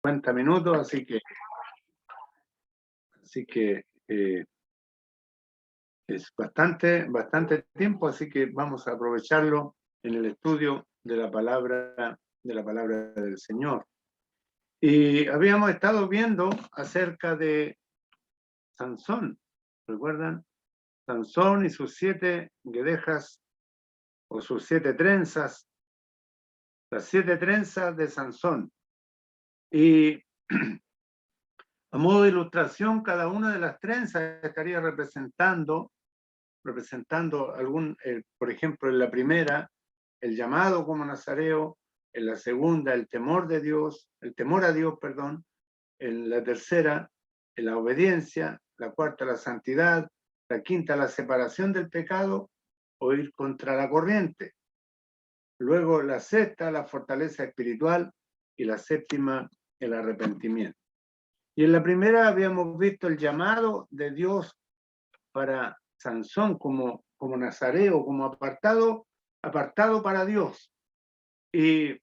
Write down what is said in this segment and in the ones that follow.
50 minutos, así que es bastante tiempo, así que vamos a aprovecharlo en el estudio de la palabra del Señor. Y habíamos estado viendo acerca de Sansón, ¿recuerdan? Sansón y sus 7 guedejas o sus 7 trenzas, las 7 trenzas de Sansón. Y a modo de ilustración, cada una de las trenzas estaría representando algún, por ejemplo, en la primera, el llamado como nazareo, en la segunda, el temor de Dios, el temor a Dios, perdón, en la tercera, en la obediencia, la cuarta, la santidad, la quinta, la separación del pecado o ir contra la corriente. Luego la sexta, la fortaleza espiritual y la séptima, el arrepentimiento. Y en la primera habíamos visto el llamado de Dios para Sansón como nazareo, como apartado para Dios. Y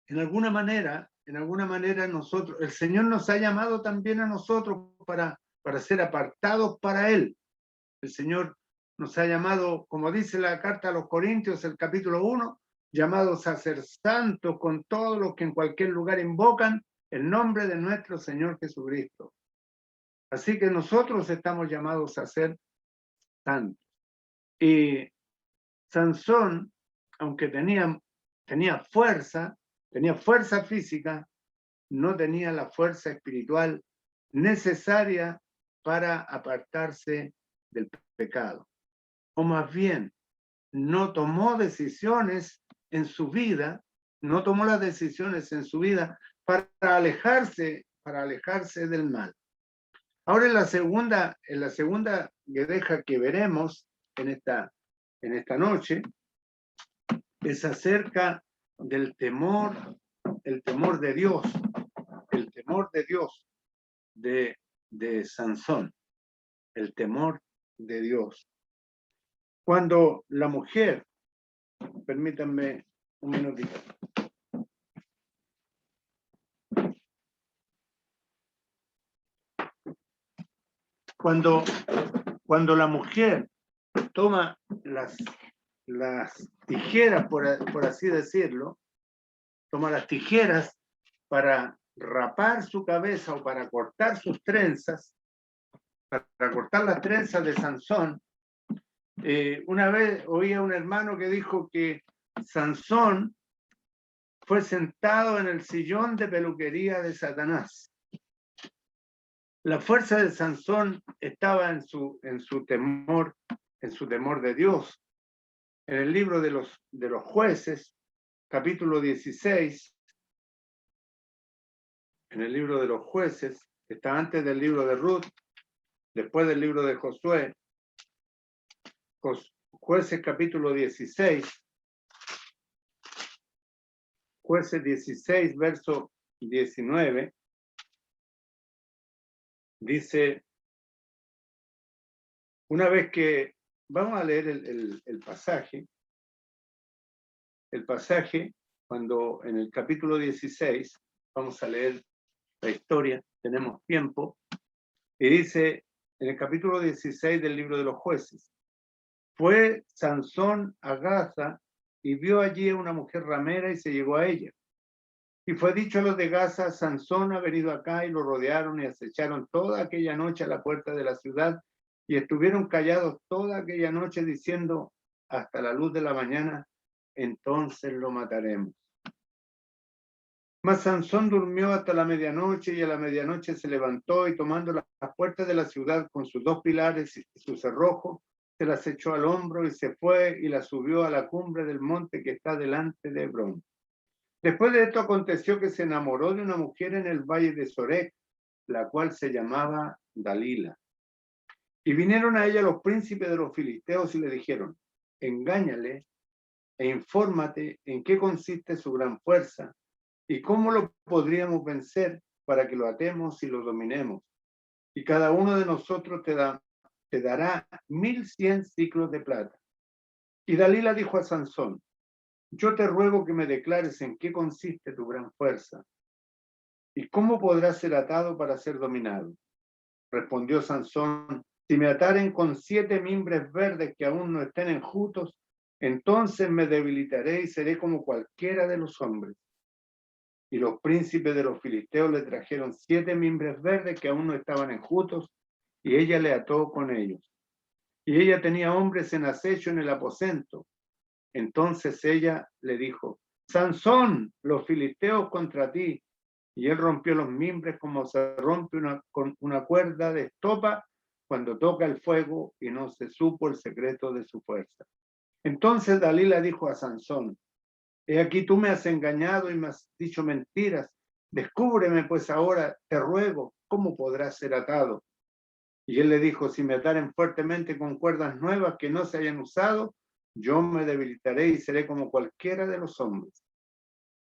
en alguna manera nosotros, el Señor nos ha llamado también a nosotros para ser apartados para Él. El Señor nos ha llamado, como dice la carta a los Corintios, el capítulo 1, llamados a ser santos con todos los que en cualquier lugar invocan el nombre de nuestro Señor Jesucristo. Así que nosotros estamos llamados a ser santos. Y Sansón, aunque tenía fuerza física, no tenía la fuerza espiritual necesaria para apartarse del pecado. O más bien, no tomó decisiones en su vida, para alejarse del mal. Ahora en la segunda guedeja que veremos en esta noche, es acerca del temor de Dios, de Sansón, el temor de Dios. Cuando la mujer, permítanme un minutito. Cuando la mujer toma las tijeras, por así decirlo, toma las tijeras para rapar su cabeza o para cortar sus trenzas, para cortar las trenzas de Sansón. Una vez oí a un hermano que dijo que Sansón fue sentado en el sillón de peluquería de Satanás. La fuerza de Sansón estaba en su temor de Dios. En el libro de los jueces, capítulo 16, en el libro de los jueces, está antes del libro de Ruth, después del libro de Josué, jueces capítulo 16, jueces 16, verso 19, dice, una vez que, vamos a leer el pasaje, cuando en el capítulo 16, vamos a leer la historia, tenemos tiempo, y dice, en el capítulo 16 del libro de los jueces, fue Sansón a Gaza y vio allí a una mujer ramera y se llegó a ella. Y fue dicho a los de Gaza, Sansón ha venido acá, y lo rodearon y acecharon toda aquella noche a la puerta de la ciudad y estuvieron callados toda aquella noche diciendo hasta la luz de la mañana, entonces lo mataremos. Mas Sansón durmió hasta la medianoche y a la medianoche se levantó y tomando las puertas de la ciudad con sus 2 pilares y su cerrojo, se las echó al hombro y se fue y las subió a la cumbre del monte que está delante de Hebrón. Después de esto aconteció que se enamoró de una mujer en el valle de Sorek, la cual se llamaba Dalila. Y vinieron a ella los príncipes de los filisteos y le dijeron, engáñale e infórmate en qué consiste su gran fuerza y cómo lo podríamos vencer para que lo atemos y lo dominemos. Y cada uno de nosotros te dará 1100 ciclos de plata. Y Dalila dijo a Sansón, yo te ruego que me declares en qué consiste tu gran fuerza. ¿Y cómo podrá ser atado para ser dominado? Respondió Sansón, si me ataren con 7 mimbres verdes que aún no estén enjutos, entonces me debilitaré y seré como cualquiera de los hombres. Y los príncipes de los filisteos le trajeron 7 mimbres verdes que aún no estaban enjutos, y ella le ató con ellos. Y ella tenía hombres en acecho en el aposento. Entonces ella le dijo, Sansón, los filisteos contra ti. Y él rompió los mimbres como se rompe con una cuerda de estopa cuando toca el fuego, y no se supo el secreto de su fuerza. Entonces Dalila dijo a Sansón, he aquí tú me has engañado y me has dicho mentiras. Descúbreme pues ahora, te ruego, ¿cómo podrás ser atado? Y él le dijo, si me ataren fuertemente con cuerdas nuevas que no se hayan usado, yo me debilitaré y seré como cualquiera de los hombres.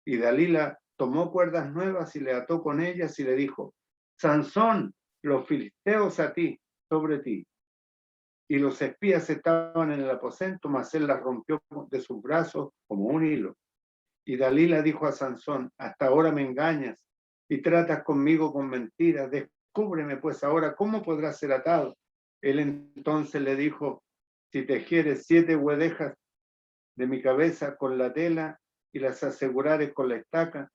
Y Dalila tomó cuerdas nuevas y le ató con ellas y le dijo, Sansón, los filisteos a ti, sobre ti. Y los espías estaban en el aposento, mas él las rompió de sus brazos como un hilo. Y Dalila dijo a Sansón, hasta ahora me engañas y tratas conmigo con mentiras. Descúbreme pues ahora cómo podrás ser atado. Él entonces le dijo, si tejieres 7 guedejas de mi cabeza con la tela y las asegurares con la estaca.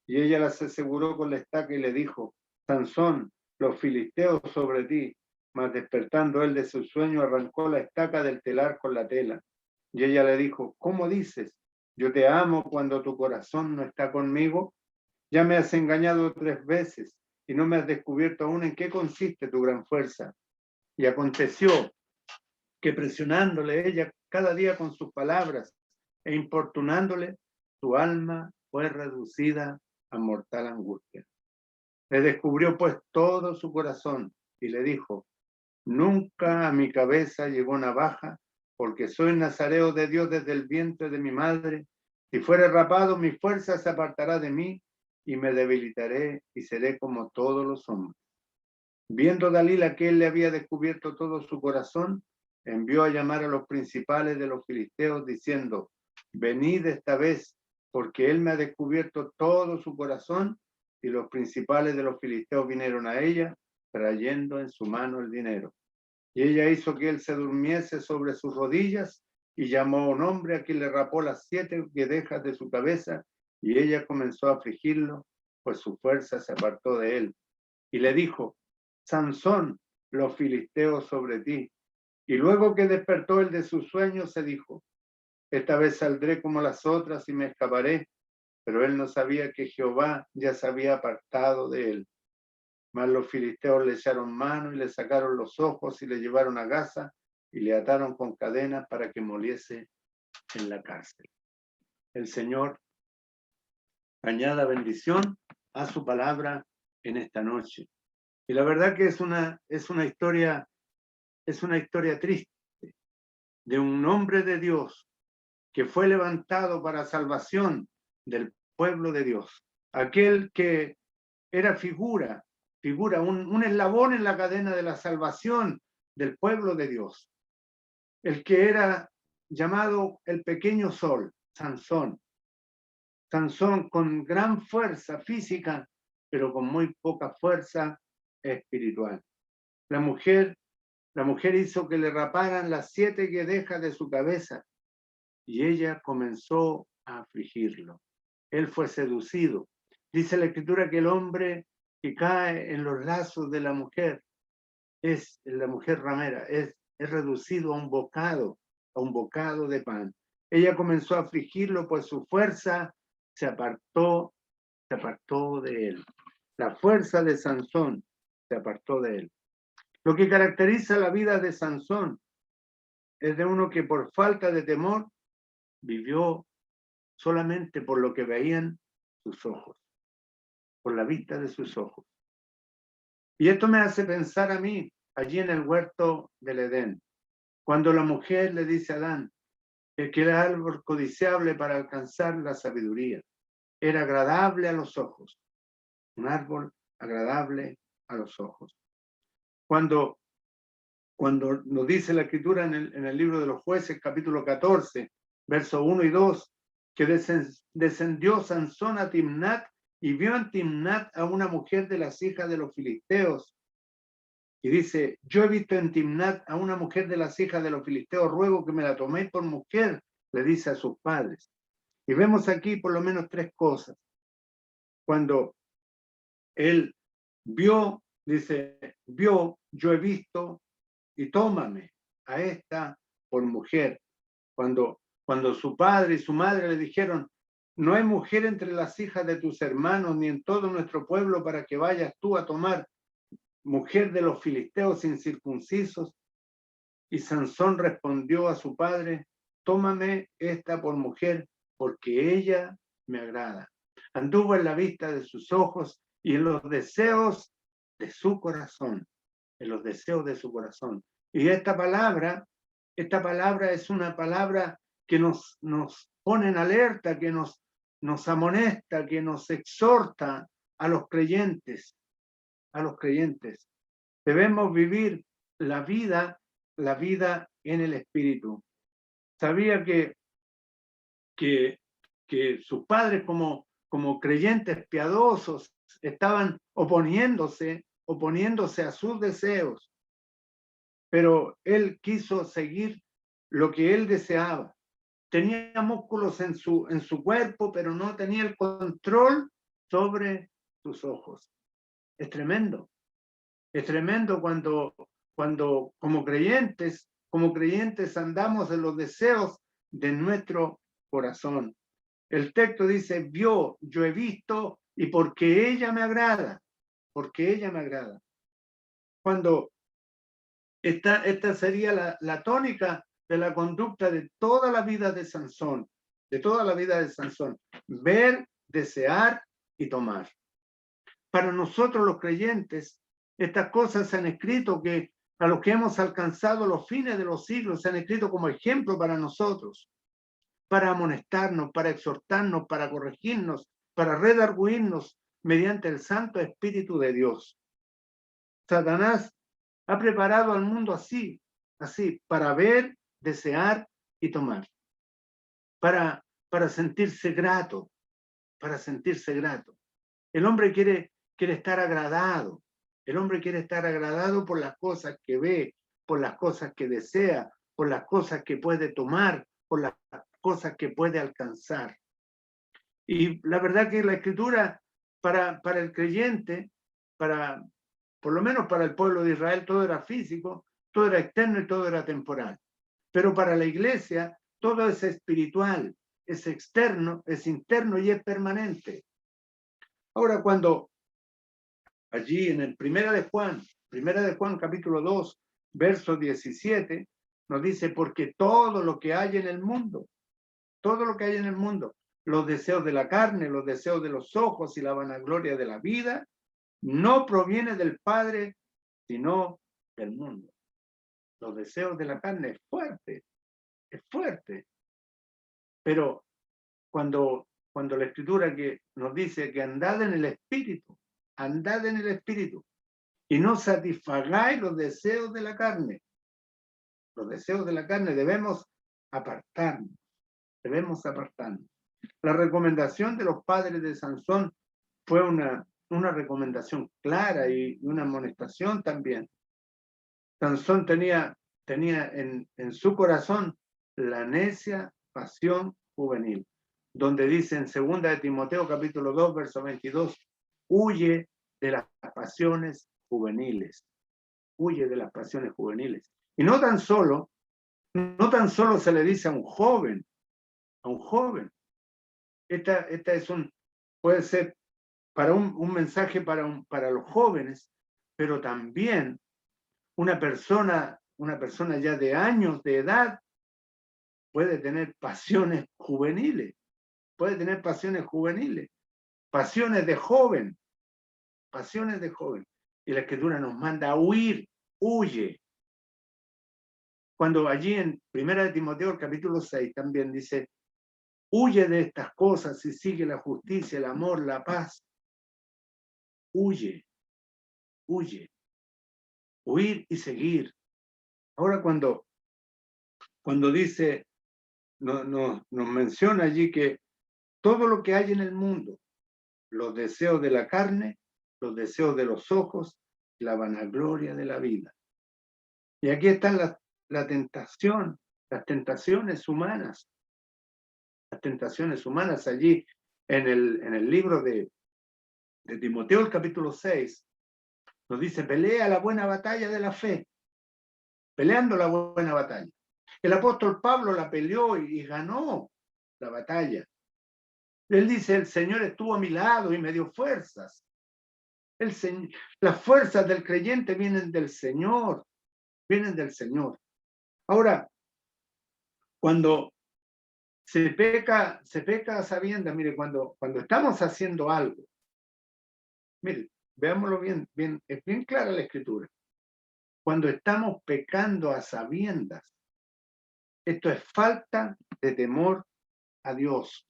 Y ella las aseguró con la estaca y le dijo, Sansón, los filisteos sobre ti. Mas despertando él de su sueño, arrancó la estaca del telar con la tela. Y ella le dijo, ¿cómo dices? Yo te amo cuando tu corazón no está conmigo. Ya me has engañado 3 veces y no me has descubierto aún en qué consiste tu gran fuerza. Y aconteció que presionándole ella cada día con sus palabras e importunándole, su alma fue reducida a mortal angustia. Le descubrió pues todo su corazón y le dijo, nunca a mi cabeza llegó navaja, porque soy nazareo de Dios desde el vientre de mi madre. Si fuere rapado, mi fuerza se apartará de mí y me debilitaré y seré como todos los hombres. Viendo Dalila que él le había descubierto todo su corazón, envió a llamar a los principales de los filisteos diciendo, venid esta vez, porque él me ha descubierto todo su corazón. Y los principales de los filisteos vinieron a ella, trayendo en su mano el dinero. Y ella hizo que él se durmiese sobre sus rodillas y llamó a un hombre a quien le rapó las 7 guedejas de su cabeza, y ella comenzó a afligirlo, pues su fuerza se apartó de él. Y le dijo, Sansón, los filisteos sobre ti. Y luego que despertó él de su sueño, se dijo, esta vez saldré como las otras y me escaparé. Pero él no sabía que Jehová ya se había apartado de él. Mas los filisteos le echaron mano y le sacaron los ojos y le llevaron a Gaza y le ataron con cadenas para que moliese en la cárcel. El Señor añada bendición a su palabra en esta noche. Y la verdad que es una historia triste de un hombre de Dios que fue levantado para salvación del pueblo de Dios. Aquel que era figura, un eslabón en la cadena de la salvación del pueblo de Dios. El que era llamado el pequeño sol, Sansón. Sansón con gran fuerza física, pero con muy poca fuerza espiritual. La mujer hizo que le raparan las 7 guedejas de su cabeza y ella comenzó a afligirlo. Él fue seducido. Dice la Escritura que el hombre que cae en los lazos de la mujer la mujer ramera, es reducido a un bocado de pan. Ella comenzó a afligirlo, pues su fuerza se apartó de él. La fuerza de Sansón se apartó de él. Lo que caracteriza la vida de Sansón es de uno que por falta de temor vivió solamente por lo que veían sus ojos, por la vista de sus ojos. Y esto me hace pensar a mí, allí en el huerto del Edén, cuando la mujer le dice a Adán que era árbol codiciable para alcanzar la sabiduría. Era agradable a los ojos, un árbol agradable a los ojos. Cuando nos dice la Escritura en el libro de los Jueces, capítulo 14, versos 1 y 2, que descendió Sansón a Timnat y vio en Timnat a una mujer de las hijas de los filisteos. Y dice, yo he visto en Timnat a una mujer de las hijas de los filisteos, ruego que me la toméis por mujer, le dice a sus padres. Y vemos aquí por lo menos tres cosas. Cuando él vio, dice, vio, yo he visto, y tómame a esta por mujer. Cuando su padre y su madre le dijeron, no hay mujer entre las hijas de tus hermanos, ni en todo nuestro pueblo, para que vayas tú a tomar mujer de los filisteos incircuncisos. Y Sansón respondió a su padre, tómame esta por mujer, porque ella me agrada. Anduvo en la vista de sus ojos y en los deseos de su corazón, en los deseos de su corazón. Y esta palabra es una palabra que nos pone en alerta, que nos amonesta, que nos exhorta a los creyentes, Debemos vivir la vida en el Espíritu. Sabía que sus padres como creyentes piadosos estaban oponiéndose a sus deseos, pero él quiso seguir lo que él deseaba. Tenía músculos en su cuerpo, pero no tenía el control sobre sus ojos. Es tremendo cuando como creyentes andamos en los deseos de nuestro corazón. El texto dice, yo he visto, y porque ella me agrada. Cuando esta sería la tónica de la conducta de toda la vida de Sansón, ver, desear y tomar. Para nosotros los creyentes, estas cosas se han escrito que a los que hemos alcanzado los fines de los siglos se han escrito como ejemplo para nosotros, para amonestarnos, para exhortarnos, para corregirnos, para redarguirnos mediante el Santo Espíritu de Dios. Satanás ha preparado al mundo así, para ver, desear y tomar, para sentirse grato, El hombre quiere estar agradado. El hombre quiere estar agradado por las cosas que ve, por las cosas que desea, por las cosas que puede tomar, por las cosas que puede alcanzar. Y la verdad que la Escritura, para el creyente, por lo menos para el pueblo de Israel, todo era físico, todo era externo y todo era temporal. Pero para la iglesia, todo es espiritual, es externo, es interno y es permanente. Ahora, cuando allí en el Primera de Juan capítulo 2, verso 17, nos dice, porque todo lo que hay en el mundo, los deseos de la carne, los deseos de los ojos y la vanagloria de la vida, no proviene del Padre, sino del mundo. Los deseos de la carne es fuerte. Pero cuando la Escritura que nos dice que andad en el Espíritu, y no satisfagáis los deseos de la carne. Los deseos de la carne debemos apartarnos. La recomendación de los padres de Sansón fue una recomendación clara y una amonestación también. Sansón tenía en su corazón la necia pasión juvenil, donde dice en 2 de Timoteo capítulo 2, verso 22, huye de las pasiones juveniles. Y no tan solo se le dice a un joven. Esta puede ser para un mensaje para los jóvenes, pero también una persona ya de años de edad puede tener pasiones juveniles, pasiones de joven. Y la Escritura nos manda a huir, huye. Cuando allí en 1 de Timoteo, el capítulo 6, también dice, huye de estas cosas y sigue la justicia, el amor, la paz. Huye. Huir y seguir. Ahora cuando dice, nos menciona allí que todo lo que hay en el mundo, los deseos de la carne, los deseos de los ojos, la vanagloria de la vida. Y aquí están la tentación, las tentaciones humanas. Las tentaciones humanas allí en el libro de Timoteo, el capítulo 6, nos dice, pelea la buena batalla de la fe, peleando la buena batalla. El apóstol Pablo la peleó y ganó la batalla. Él dice, el Señor estuvo a mi lado y me dio fuerzas. Las fuerzas del creyente vienen del Señor, vienen del Señor. Ahora, cuando se peca a sabiendas, mire, cuando estamos haciendo algo, mire, veámoslo bien, es bien clara la Escritura. Cuando estamos pecando a sabiendas, esto es falta de temor a Dios.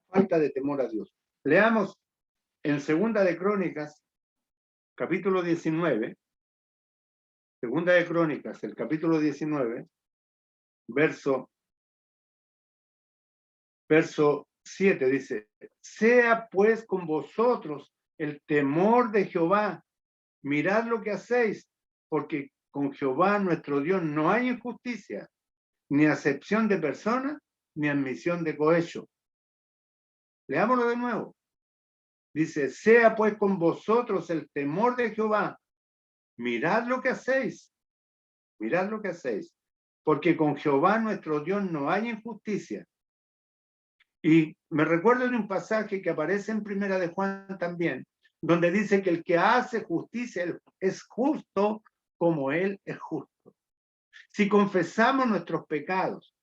Falta de temor a Dios. Leamos en Segunda de Crónicas, capítulo 19, Segunda de Crónicas, el capítulo 19, verso 7, dice, sea pues con vosotros el temor de Jehová, mirad lo que hacéis, porque con Jehová nuestro Dios no hay injusticia, ni acepción de persona, ni admisión de cohecho. Leámoslo de nuevo. Dice, sea pues con vosotros el temor de Jehová, mirad lo que hacéis, porque con Jehová nuestro Dios no hay injusticia. Y me recuerdo de un pasaje que aparece en Primera de Juan también, donde dice que el que hace justicia es justo como él es justo. Si confesamos nuestros pecados,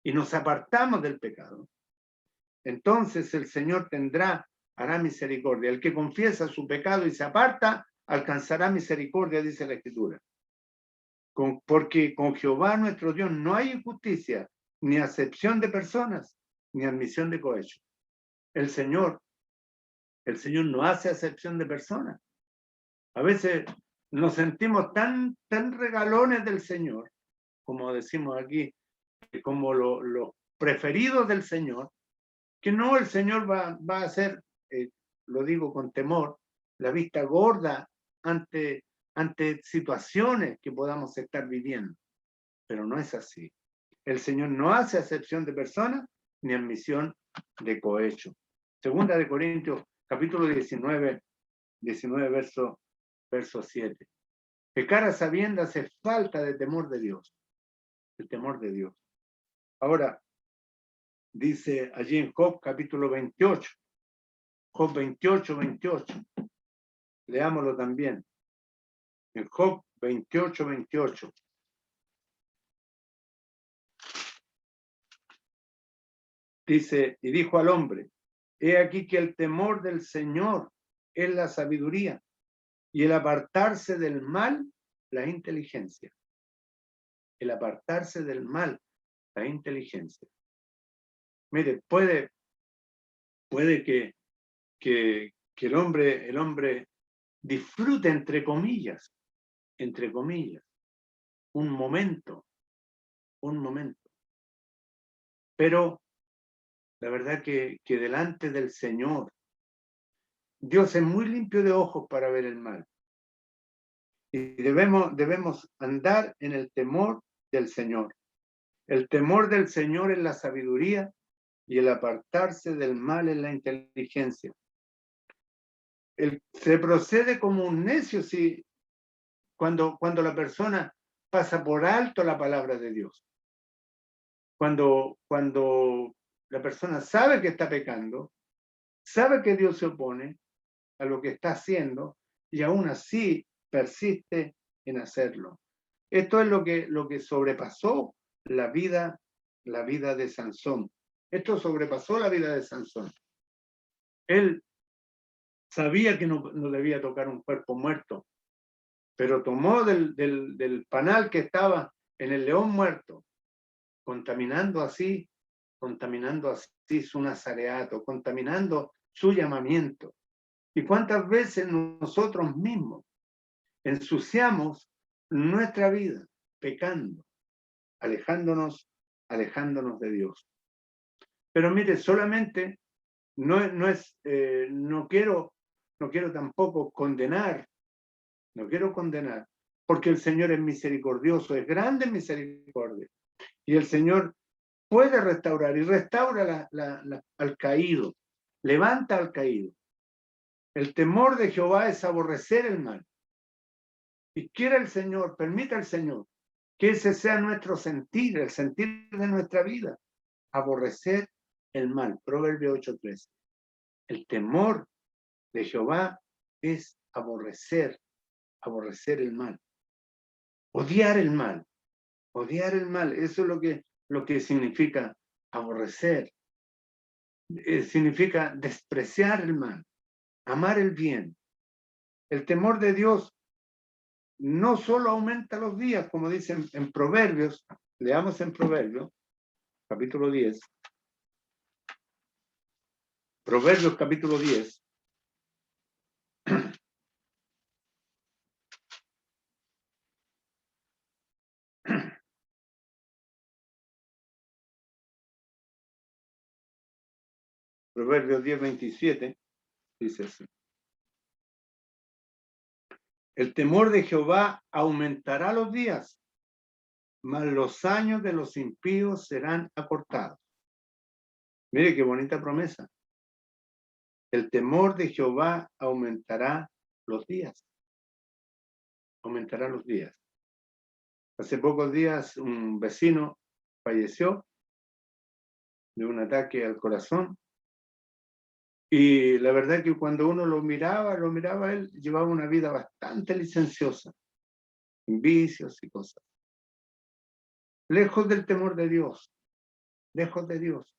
y nos apartamos del pecado, entonces el Señor hará misericordia. El que confiesa su pecado y se aparta, alcanzará misericordia, dice la Escritura. Porque con Jehová nuestro Dios no hay injusticia, ni acepción de personas, ni admisión de cohecho. El Señor no hace acepción de personas. A veces nos sentimos tan regalones del Señor, como decimos aquí, como los preferidos del Señor, que no, el Señor va a hacer, lo digo con temor, la vista gorda ante situaciones que podamos estar viviendo. Pero no es así. El Señor no hace acepción de personas ni admisión de cohecho. Segunda de Corintios, capítulo 19, verso 7. Pecar a sabiendas es falta de temor de Dios. El temor de Dios. Ahora, dice allí en Job, capítulo 28. Job 28. Leámoslo también. En Job 28. Dice, y dijo al hombre, he aquí que el temor del Señor es la sabiduría, y el apartarse del mal, la inteligencia. El apartarse del mal, la inteligencia. Mire, puede que el hombre disfrute, entre comillas, un momento. Pero la verdad que delante del Señor, Dios es muy limpio de ojos para ver el mal. Y debemos andar en el temor del Señor. El temor del Señor es la sabiduría y el apartarse del mal es la inteligencia. Se procede como un necio cuando la persona pasa por alto la palabra de Dios. Cuando la persona sabe que está pecando, sabe que Dios se opone a lo que está haciendo y aún así persiste en hacerlo. Esto es lo que sobrepasó la vida de Sansón. Esto sobrepasó la vida de Sansón. Él sabía que no debía tocar un cuerpo muerto, pero tomó del panal que estaba en el león muerto, contaminando así su nazareato, contaminando su llamamiento. ¿Y cuántas veces nosotros mismos ensuciamos nuestra vida pecando, alejándonos de Dios? Pero mire, solamente no quiero tampoco condenar, no quiero condenar, porque el Señor es misericordioso, es grande en misericordia. Y el Señor puede restaurar y restaura al caído, levanta al caído. El temor de Jehová es aborrecer el mal. Y quiera el Señor, permita el Señor, que ese sea nuestro sentir, el sentir de nuestra vida. Aborrecer el mal. Proverbio 8:13. El temor de Jehová es aborrecer el mal. Odiar el mal. Odiar el mal. Eso es lo que significa aborrecer. Significa despreciar el mal. Amar el bien. El temor de Dios no solo aumenta los días, como dicen en Proverbios, leamos en Proverbios, capítulo 10. Proverbios capítulo 10. Proverbios 10:27 dice así. El temor de Jehová aumentará los días, mas los años de los impíos serán acortados. Mire qué bonita promesa. El temor de Jehová aumentará los días. Aumentará los días. Hace pocos días un vecino falleció de un ataque al corazón. Y la verdad que cuando uno lo miraba, él llevaba una vida bastante licenciosa, en vicios y cosas. Lejos del temor de Dios, lejos de Dios.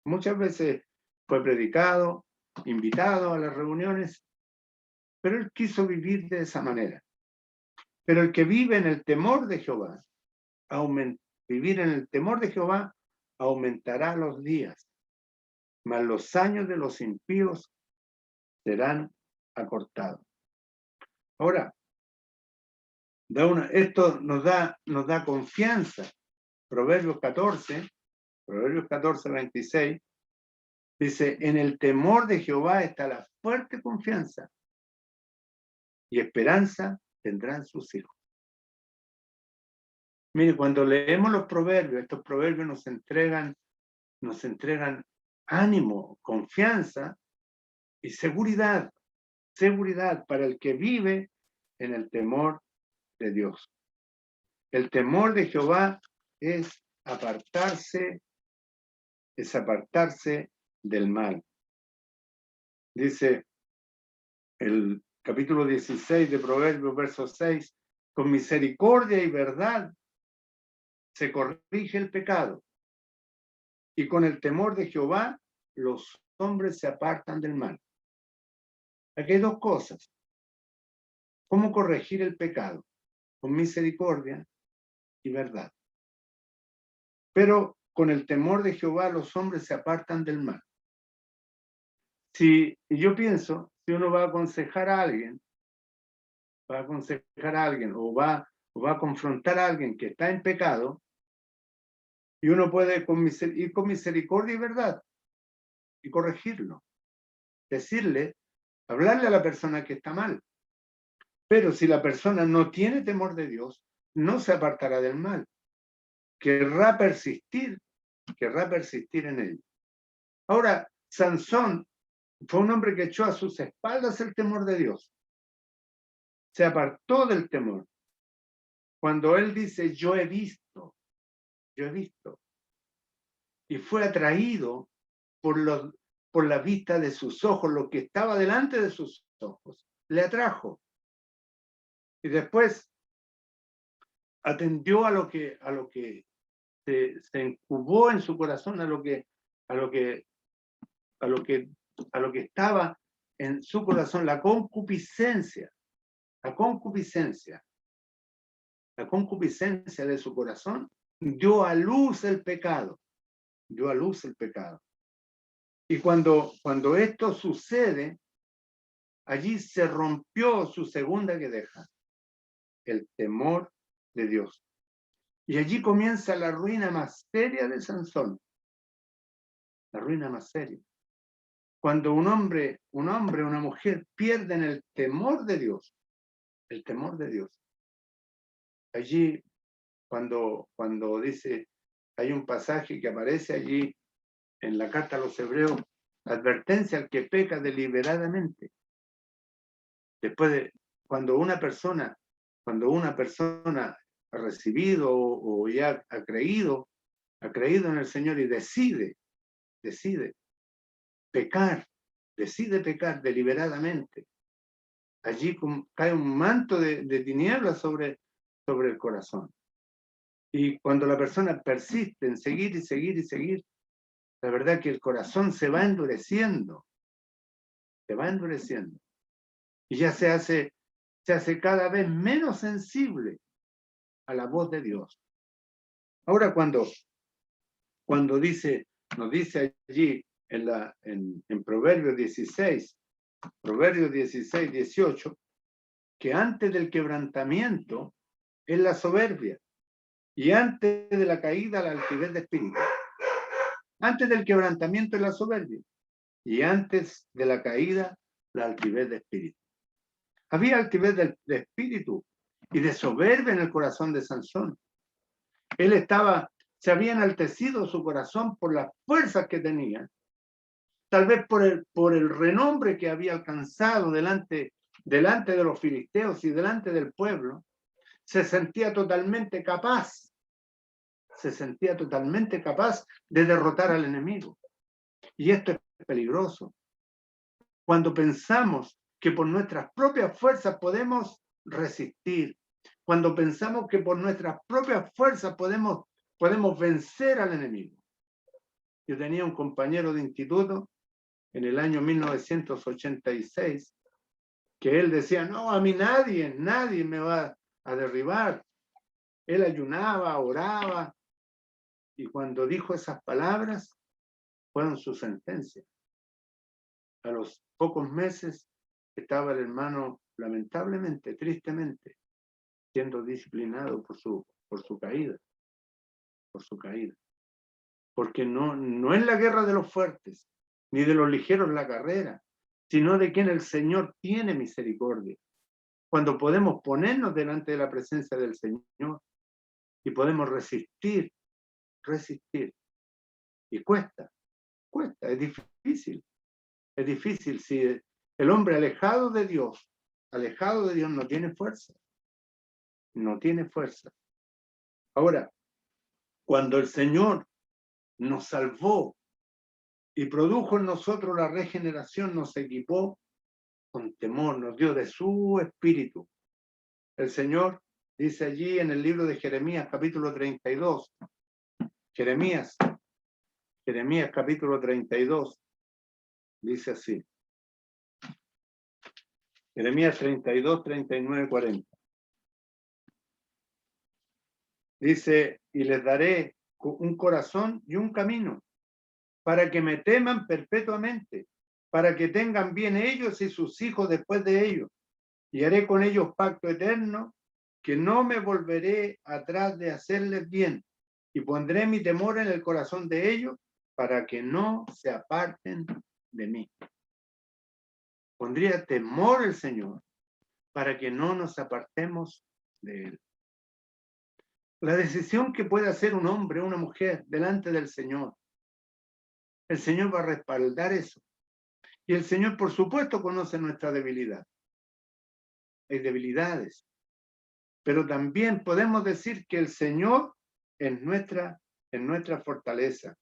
Muchas veces fue predicado, invitado a las reuniones, pero él quiso vivir de esa manera. Pero el que vive en el temor de Jehová, vivir en el temor de Jehová, aumentará los días, mas los años de los impíos serán acortados. Ahora, esto nos da confianza. Proverbios 14, 26, dice, en el temor de Jehová está la fuerte confianza y esperanza tendrán sus hijos. Mire, cuando leemos los proverbios, estos proverbios nos entregan ánimo, confianza y seguridad para el que vive en el temor de Dios. El temor de Jehová es apartarse del mal. Dice el capítulo 16 de Proverbios, verso 6, con misericordia y verdad se corrige el pecado, y con el temor de Jehová los hombres se apartan del mal. Aquí hay dos cosas. ¿Cómo corregir el pecado? Con misericordia y verdad. Pero con el temor de Jehová los hombres se apartan del mal. Si yo pienso, si uno va a aconsejar a alguien, o va a confrontar a alguien que está en pecado, y uno puede ir con misericordia y verdad y corregirlo, decirle, hablarle a la persona que está mal. Pero si la persona no tiene temor de Dios, no se apartará del mal. Querrá persistir en él. Ahora, Sansón fue un hombre que echó a sus espaldas el temor de Dios. Se apartó del temor. Cuando él dice, yo he visto, y fue atraído por la vista de sus ojos, lo que estaba delante de sus ojos, le atrajo. Y después atendió a lo que se incubó en su corazón, a lo que estaba en su corazón, la concupiscencia de su corazón, dio a luz el pecado. Y cuando esto sucede, allí se rompió su segunda quedeja, el temor de Dios. Y allí comienza la ruina más seria de Sansón. la ruina más seria. Cuando un hombre, una mujer pierden el temor de Dios, el temor de Dios. Allí, cuando dice, hay un pasaje que aparece allí en la carta a los Hebreos, advertencia al que peca deliberadamente. Después de, cuando una persona ha recibido o ya ha creído en el Señor y decide pecar deliberadamente, allí cae un manto de tinieblas sobre el corazón. Y cuando la persona persiste en seguir y seguir y seguir, la verdad que el corazón se va endureciendo. Y ya se hace cada vez menos sensible a la voz de Dios. Ahora cuando nos dice allí en Proverbios 16, 18, que antes del quebrantamiento es la soberbia y antes de la caída la altivez de espíritu. Antes del quebrantamiento es la soberbia y antes de la caída la altivez de espíritu. Había altivez de espíritu y de soberbia en el corazón de Sansón. Se había enaltecido su corazón por las fuerzas que tenía, tal vez por el renombre que había alcanzado delante de los filisteos y delante del pueblo. Se sentía totalmente capaz de derrotar al enemigo. Y esto es peligroso. Cuando pensamos que por nuestras propias fuerzas podemos resistir, cuando pensamos que por nuestras propias fuerzas podemos vencer al enemigo. Yo tenía un compañero de instituto en el año 1986 que él decía, no, a mí nadie me va a derribar. Él ayunaba, oraba, y cuando dijo esas palabras, fueron su sentencia. A los pocos meses estaba el hermano, lamentablemente, tristemente, siendo disciplinado por su caída. Porque no es la guerra de los fuertes, ni de los ligeros la carrera, sino de quien el Señor tiene misericordia. Cuando podemos ponernos delante de la presencia del Señor y podemos resistir. Y cuesta, es difícil. Es difícil si el hombre alejado de Dios no tiene fuerza. No tiene fuerza. Ahora, cuando el Señor nos salvó y produjo en nosotros la regeneración, nos equipó con temor, nos dio de su espíritu. El Señor dice allí en el libro de Jeremías, capítulo 32, Jeremías capítulo 32, dice así. Jeremías 32, 39, 40. Dice, y les daré un corazón y un camino, para que me teman perpetuamente, para que tengan bien ellos y sus hijos después de ellos. Y haré con ellos pacto eterno, que no me volveré atrás de hacerles bien, y pondré mi temor en el corazón de ellos, para que no se aparten de mí. Pondría temor el Señor, para que no nos apartemos de Él. La decisión que puede hacer un hombre o una mujer delante del Señor, el Señor va a respaldar eso. Y el Señor, por supuesto, conoce nuestra debilidad. Hay debilidades. Pero también podemos decir que el Señor es nuestra fortaleza.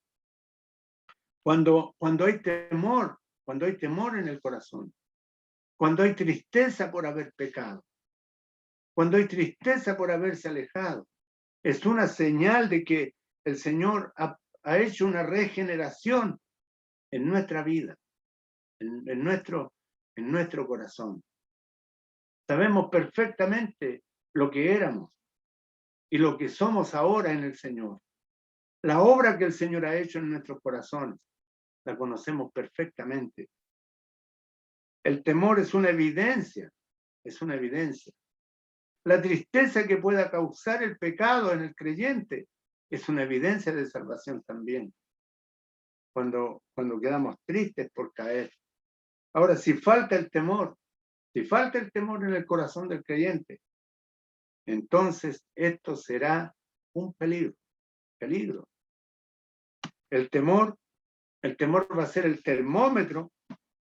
Cuando hay temor en el corazón, cuando hay tristeza por haber pecado, cuando hay tristeza por haberse alejado, es una señal de que el Señor ha hecho una regeneración en nuestra vida, en nuestro corazón. Sabemos perfectamente lo que éramos y lo que somos ahora en el Señor. La obra que el Señor ha hecho en nuestros corazones, la conocemos perfectamente. El temor es una evidencia. La tristeza que pueda causar el pecado en el creyente es una evidencia de salvación también. cuando quedamos tristes por caer. Ahora, si falta el temor en el corazón del creyente, entonces esto será un peligro. El temor va a ser el termómetro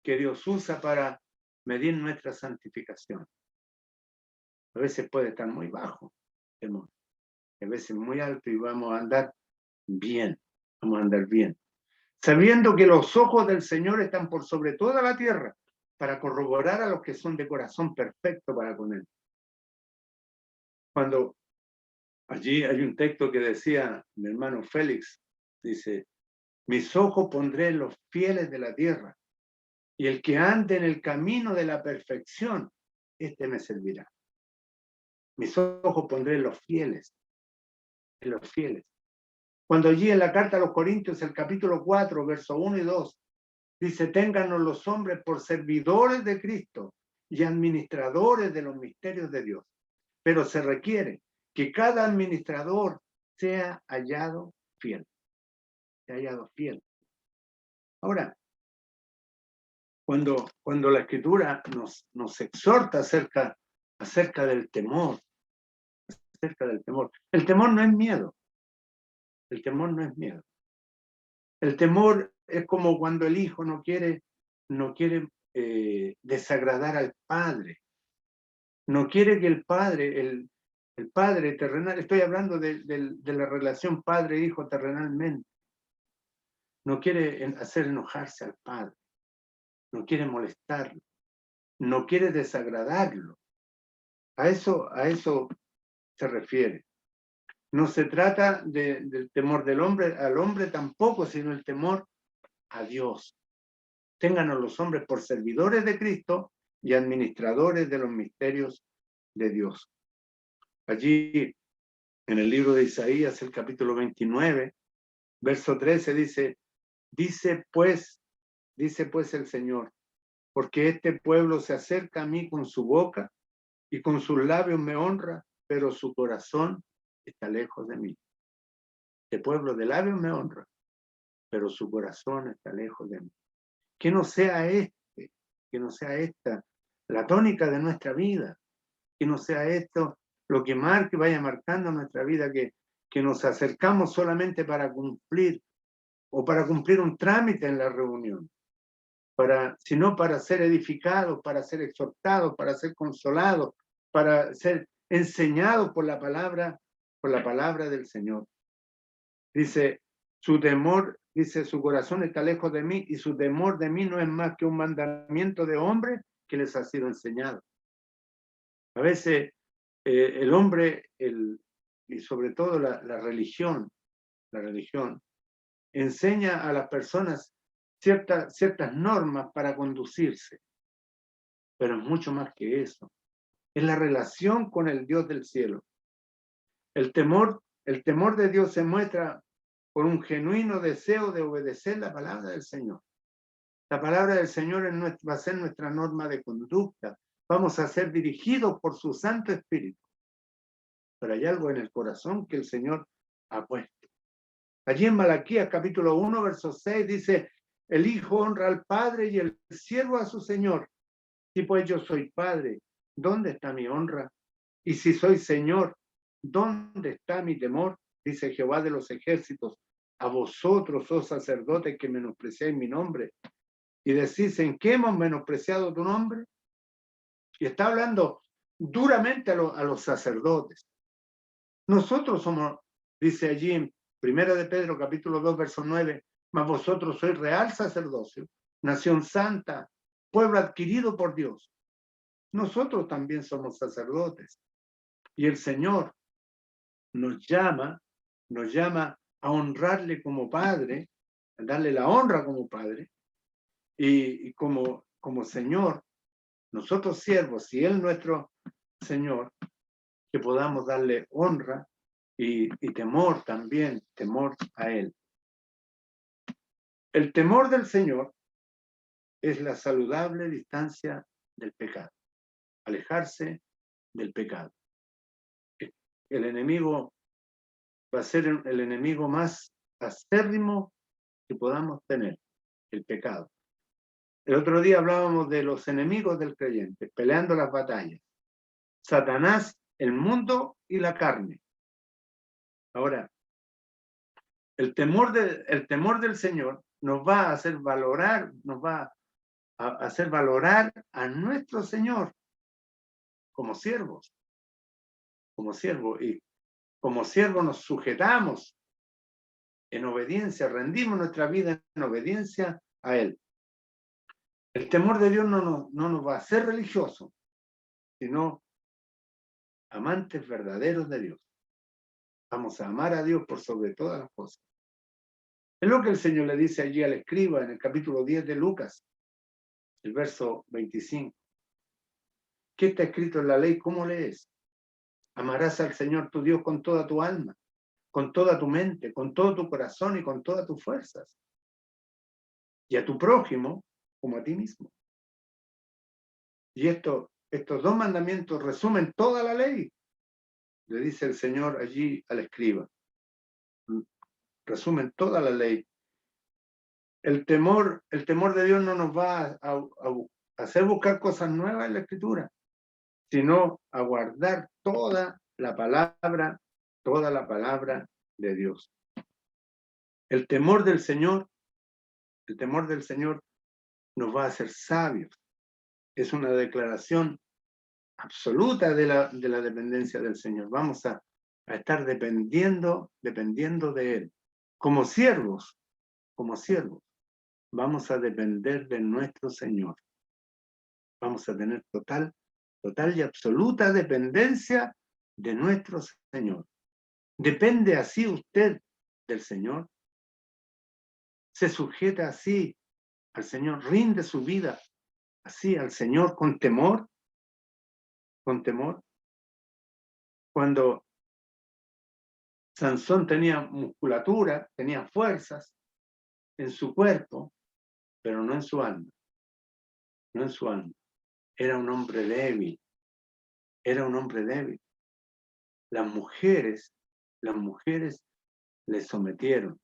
que Dios usa para medir nuestra santificación. A veces puede estar muy bajo el temor, a veces muy alto, y vamos a andar bien, sabiendo que los ojos del Señor están por sobre toda la tierra para corroborar a los que son de corazón perfecto para con Él. Cuando allí hay un texto que decía mi hermano Félix, dice: mis ojos pondré en los fieles de la tierra, y el que ande en el camino de la perfección, este me servirá. Mis ojos pondré en los fieles, Cuando allí en la carta a los Corintios, el capítulo 4, versos 1 y 2, dice: téngannos los hombres por servidores de Cristo y administradores de los misterios de Dios. Pero se requiere que cada administrador sea hallado fiel. Ahora, cuando la Escritura nos exhorta acerca del temor, el temor no es miedo. El temor es como cuando el hijo no quiere desagradar al padre. No quiere que el padre terrenal, estoy hablando de la relación padre-hijo terrenalmente, no quiere hacer enojarse al padre, no quiere molestarlo, no quiere desagradarlo. A eso se refiere. No se trata del temor del hombre al hombre tampoco, sino el temor a Dios. Ténganos los hombres por servidores de Cristo y administradores de los misterios de Dios. Allí, en el libro de Isaías, el capítulo 29, verso 13, dice pues el Señor: porque este pueblo se acerca a mí con su boca y con sus labios me honra, pero su corazón está lejos de mí. Este pueblo de labios me honra, pero su corazón está lejos de mí. Que no sea esta la tónica de nuestra vida, que no sea esto lo que vaya marcando nuestra vida, que nos acercamos solamente para cumplir un trámite en la reunión, sino para ser edificados, para ser exhortados, para ser consolados, para ser enseñados por la palabra del Señor. Dice: su corazón está lejos de mí, y su temor de mí no es más que un mandamiento de hombre que les ha sido enseñado. A veces el hombre, y sobre todo la religión, enseña a las personas ciertas normas para conducirse, pero es mucho más que eso. Es la relación con el Dios del cielo. El temor de Dios se muestra por un genuino deseo de obedecer la palabra del Señor. La palabra del Señor va a ser nuestra norma de conducta. Vamos a ser dirigidos por su Santo Espíritu. Pero hay algo en el corazón que el Señor ha puesto. Allí en Malaquías capítulo 1, verso 6 dice: el hijo honra al padre y el siervo a su señor. Si pues yo soy padre, ¿dónde está mi honra? Y si soy señor, ¿dónde está mi temor? Dice Jehová de los ejércitos: a vosotros, oh sacerdotes, que menospreciáis mi nombre y decís: ¿en qué hemos menospreciado tu nombre? Y está hablando duramente a los sacerdotes. Nosotros somos, dice allí en 1 de Pedro capítulo 2, verso 9: mas vosotros sois real sacerdocio, nación santa, pueblo adquirido por Dios. Nosotros también somos sacerdotes. Y el Señor nos llama a honrarle como Padre, a darle la honra como Padre, y como Señor, nosotros siervos, y Él nuestro Señor, que podamos darle honra y temor también, temor a Él. El temor del Señor es la saludable distancia del pecado, alejarse del pecado. El enemigo va a ser el enemigo más acérrimo que podamos tener, el pecado. El otro día hablábamos de los enemigos del creyente, peleando las batallas. Satanás, el mundo y la carne. Ahora, el temor del Señor nos va a hacer valorar, nos va a hacer valorar a nuestro Señor como siervos, y como siervos nos sujetamos en obediencia, rendimos nuestra vida en obediencia a Él. El temor de Dios no nos va a hacer religiosos, sino amantes verdaderos de Dios. Vamos a amar a Dios por sobre todas las cosas. Es lo que el Señor le dice allí al escriba en el capítulo 10 de Lucas, el verso 25. ¿Qué está escrito en la ley? ¿Cómo lees? Amarás al Señor tu Dios con toda tu alma, con toda tu mente, con todo tu corazón y con todas tus fuerzas. Y a tu prójimo como a ti mismo. Y estos dos mandamientos resumen toda la ley, le dice el Señor allí al escriba. Resumen toda la ley. El temor de Dios no nos va a hacer buscar cosas nuevas en la Escritura, sino a guardar toda la palabra de Dios. El temor del Señor nos va a hacer sabios. Es una declaración absoluta de la dependencia del Señor. Vamos a estar dependiendo de Él. Como siervos, vamos a depender de nuestro Señor. Vamos a tener total y absoluta dependencia de nuestro Señor. ¿Depende así usted del Señor? ¿Se sujeta así al Señor? ¿Rinde su vida así al Señor con temor? ¿Con temor? Cuando Sansón tenía musculatura, tenía fuerzas en su cuerpo, pero no en su alma. No en su alma. Era un hombre débil. Las mujeres le sometieron.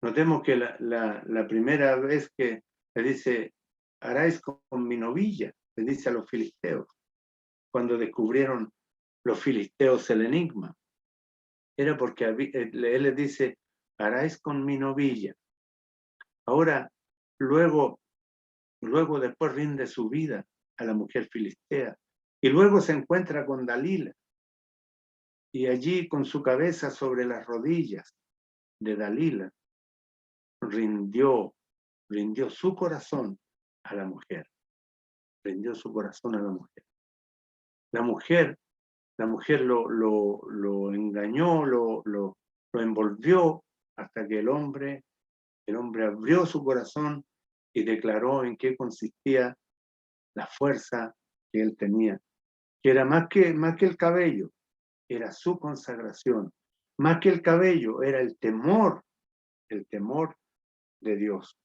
Notemos que la primera vez que le dice, haráis con mi novilla, le dice a los filisteos, cuando descubrieron los filisteos el enigma, era porque él les dice, haráis con mi novilla. Ahora, luego después rinde su vida a la mujer filistea, y luego se encuentra con Dalila, y allí con su cabeza sobre las rodillas de Dalila, rindió su corazón a la mujer. Rindió su corazón a la mujer. La mujer lo engañó, lo envolvió hasta que el hombre abrió su corazón y declaró en qué consistía la fuerza que él tenía, que era más que el cabello, era su consagración. Más que el cabello, era el temor de Dios.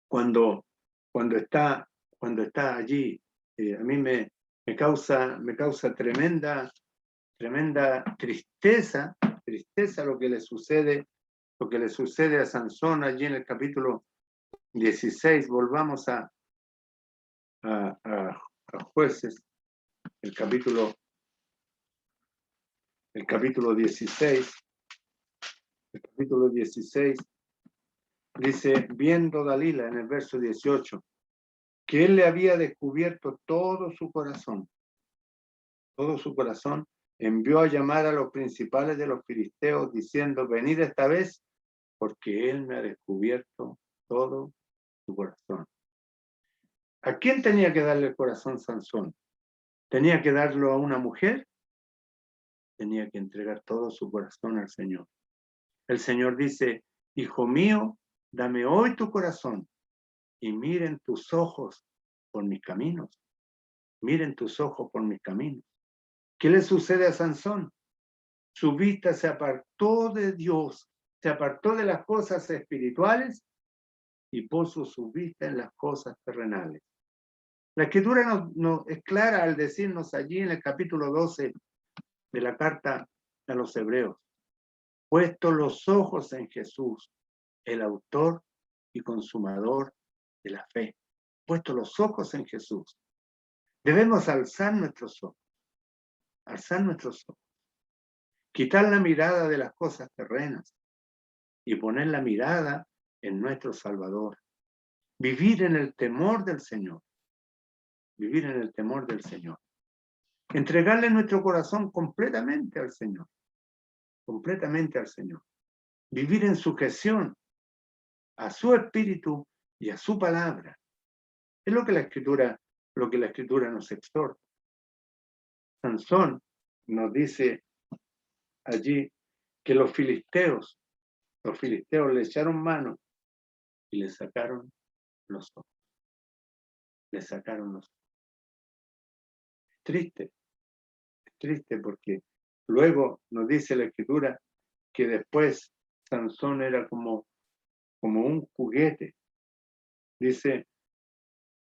Cuando está allí, a mí me causa tremenda tristeza lo que le sucede a Sansón allí en el capítulo 16. Volvamos a Jueces, el capítulo 16. El capítulo 16 dice, viendo Dalila en el verso 18, que él le había descubierto todo su corazón, envió a llamar a los principales de los filisteos diciendo, venid esta vez, porque él me ha descubierto todo su corazón. ¿A quién tenía que darle el corazón Sansón? ¿Tenía que darlo a una mujer? Tenía que entregar todo su corazón al Señor. El Señor dice, hijo mío, dame hoy tu corazón y miren tus ojos por mis caminos. Miren tus ojos por mis caminos. ¿Qué le sucede a Sansón? Su vista se apartó de Dios, se apartó de las cosas espirituales y puso su vista en las cosas terrenales. La Escritura no es clara al decirnos allí en el capítulo 12 de la carta a los Hebreos. puesto los ojos en Jesús, el autor y consumador de la fe. Puesto los ojos en Jesús. Debemos alzar nuestros ojos, quitar la mirada de las cosas terrenas y poner la mirada en nuestro Salvador. Vivir en el temor del Señor. Vivir en el temor del Señor. Entregarle nuestro corazón completamente al Señor. Completamente al Señor. Vivir en sujeción a su espíritu y a su palabra. Es lo que la Escritura nos exhorta. Sansón nos dice allí que los filisteos le echaron mano y le sacaron los ojos. Le sacaron los ojos. Es triste porque luego nos dice la Escritura que después Sansón era como un juguete. Dice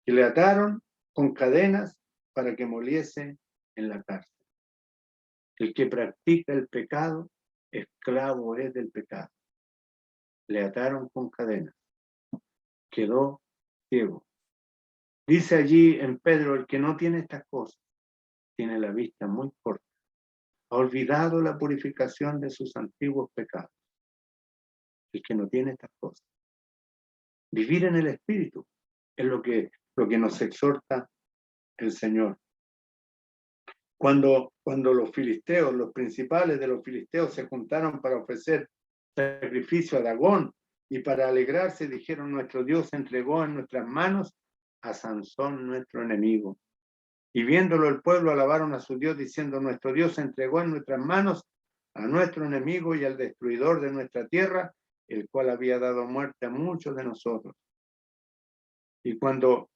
que le ataron con cadenas para que moliese en la cárcel. El que practica el pecado, esclavo es del pecado. Le ataron con cadenas. Quedó ciego. Dice allí en Pedro, el que no tiene estas cosas, tiene la vista muy corta. Ha olvidado la purificación de sus antiguos pecados. El que no tiene estas cosas. Vivir en el Espíritu es lo que nos exhorta el Señor. Cuando los filisteos, los principales de los filisteos se juntaron para ofrecer sacrificio a Dagón y para alegrarse dijeron, nuestro Dios entregó en nuestras manos a Sansón, nuestro enemigo. Y viéndolo el pueblo alabaron a su Dios diciendo, nuestro Dios entregó en nuestras manos a nuestro enemigo y al destruidor de nuestra tierra, el cual había dado muerte a muchos de nosotros. Y cuando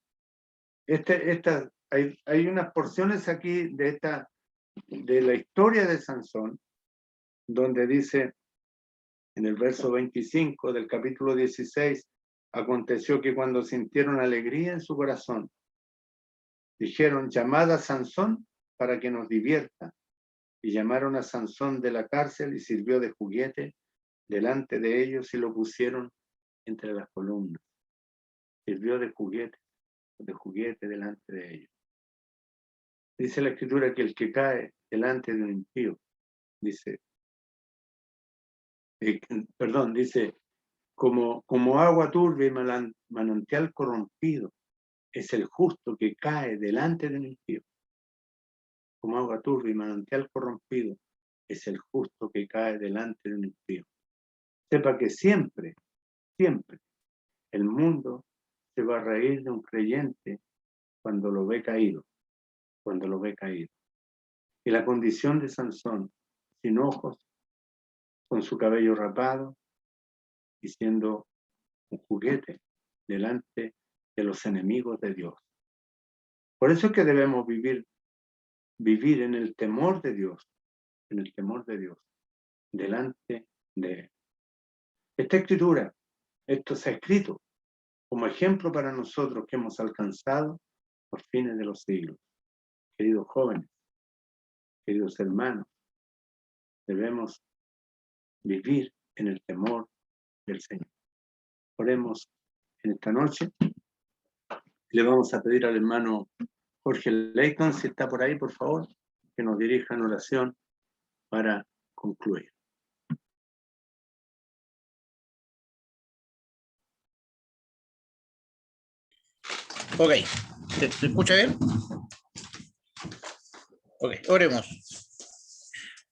hay unas porciones aquí de la historia de Sansón, donde dice en el verso 25 del capítulo 16, aconteció que cuando sintieron alegría en su corazón, dijeron, llamad a Sansón para que nos divierta. Y llamaron a Sansón de la cárcel y sirvió de juguete delante de ellos y lo pusieron entre las columnas. Sirvió de juguete delante de ellos. Dice la Escritura que el que cae delante de un impío, dice, como agua turbia y manantial corrompido, es el justo que cae delante de un impío. Como agua turbia y manantial corrompido, es el justo que cae delante de un impío. Sepa que siempre el mundo se va a reír de un creyente cuando lo ve caído. Y la condición de Sansón, sin ojos, con su cabello rapado y siendo un juguete delante de los enemigos de Dios. Por eso es que debemos vivir en el temor de Dios, delante de Él. Esta Escritura, esto se ha escrito como ejemplo para nosotros que hemos alcanzado los fines de los siglos. Queridos jóvenes, queridos hermanos, debemos vivir en el temor del Señor. Oremos en esta noche. Le vamos a pedir al hermano Jorge Leighton, si está por ahí, por favor, que nos dirija en oración para concluir. Ok, ¿se escucha bien? Ok, oremos.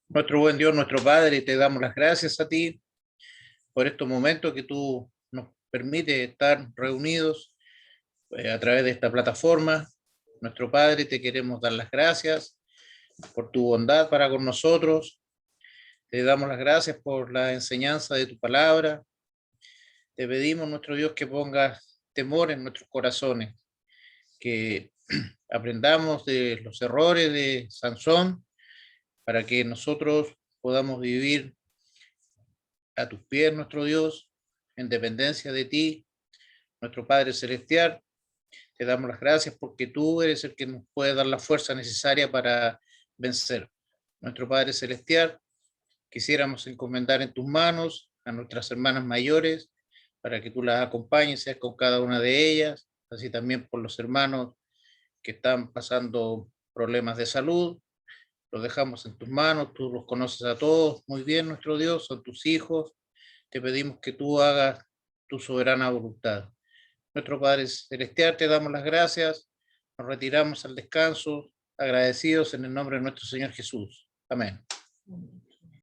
Nuestro buen Dios, nuestro Padre, te damos las gracias a ti por estos momentos que tú nos permites estar reunidos a través de esta plataforma. Nuestro Padre, te queremos dar las gracias por tu bondad para con nosotros. Te damos las gracias por la enseñanza de tu palabra. Te pedimos, nuestro Dios, que pongas temor en nuestros corazones, que aprendamos de los errores de Sansón para que nosotros podamos vivir a tus pies, nuestro Dios, en dependencia de ti, nuestro Padre Celestial. Te damos las gracias porque tú eres el que nos puede dar la fuerza necesaria para vencer. Nuestro Padre Celestial, quisiéramos encomendar en tus manos a nuestras hermanas mayores, para que tú las acompañes, seas con cada una de ellas, así también por los hermanos que están pasando problemas de salud. Los dejamos en tus manos, tú los conoces a todos muy bien, nuestro Dios, son tus hijos. Te pedimos que tú hagas tu soberana voluntad. Nuestro Padre Celestial, te damos las gracias, nos retiramos al descanso, agradecidos en el nombre de nuestro Señor Jesús. Amén.